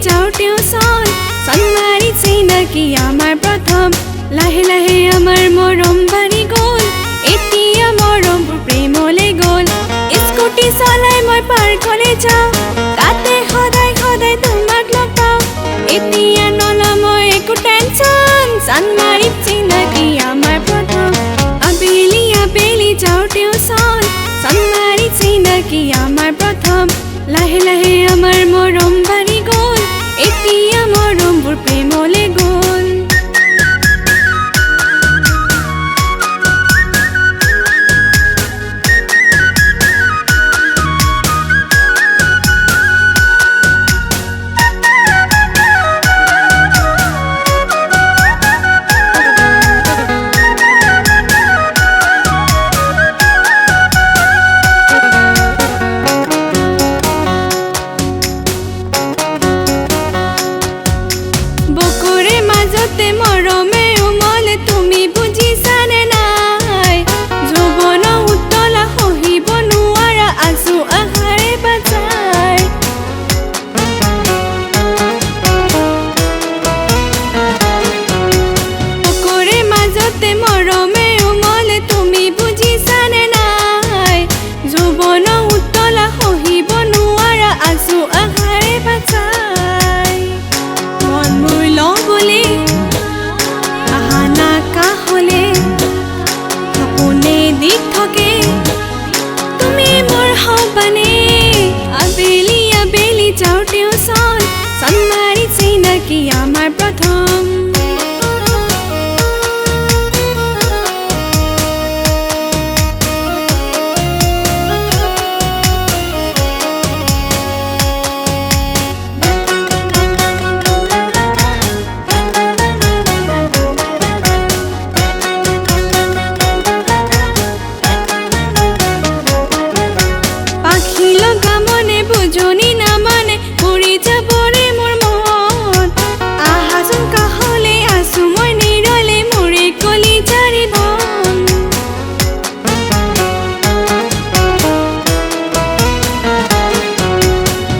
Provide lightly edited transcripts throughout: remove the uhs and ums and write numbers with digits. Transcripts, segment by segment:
যাওঁতেও চল চানমাৰি চিনাকি আমাৰ প্ৰথম লাহে লাহে আমাৰ মৰম বাঢ়ি গ'ল এতিয়া মৰমবোৰ প্ৰেমলৈ গ'ল স্কুটি চলাই মই পাৰ্কলৈ যাওঁ তাতে সদায় সদায় তোমাক লগ পাওঁ এতিয়া নলওঁ মই একো টেনচন চানমাৰিত চিনাকি আমাৰ প্ৰথম আবেলি আবেলি যাওঁতেও চল চানমাৰিত চিনাকি আমাৰ প্ৰথম লাহে লাহে আমাৰ মৰম বাঢ়ি গ'ল এতিয়া মৰমবোৰ প্ৰেমলৈ গ'ল মৰমে উমলে তুমি বুজিছানে নাই যৌৱন উতলা সহিব নোৱাৰা আজু আহাৰে বাজাই বুকুৰে মাজতে মৰমে উমলে তুমি বুজিছানে নাই যৌৱন উতলা সহিব নোৱাৰা আজু আহাৰে বাজাই মন মোৰ ল'বলৈ থাকে তুমি মোৰ সপনে আবেলি আবেলি যাওঁতেও চল চানমাৰিত চিনাকি আমাৰ প্ৰথম বুজনি নামানে উৰি যাবৰে মোৰ মন আহাচোন কাষলৈ আছো মই নিৰলে মোৰে কলিজাৰে ধন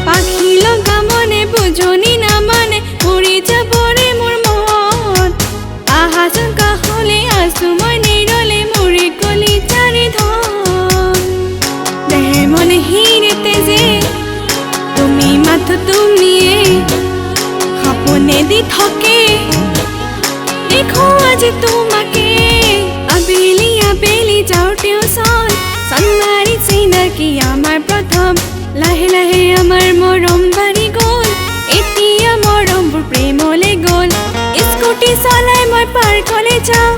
পাখি লগা মনে বুজনি নামানে উৰি যাবৰে মোৰ মন আহাচোন কাষলৈ আছো মই নিৰলে মোৰে কলিজাৰে ধন দেহে মনে হিৰেতে যে তুমি মাথো তুমিয়ে সপনে দি থাকে দেখো আজি তোমাকে আবেলি আবেলি যাওঁতেও চল চানমাৰিত চিনাকি আমাৰ প্ৰথম লাহে লাহে আমাৰ মৰম বাঢ়ি গ'ল এতিয়া মৰমবোৰ প্ৰেমলৈ গ'ল স্কুটি চলাই মই পাৰ্কলৈ যাওঁ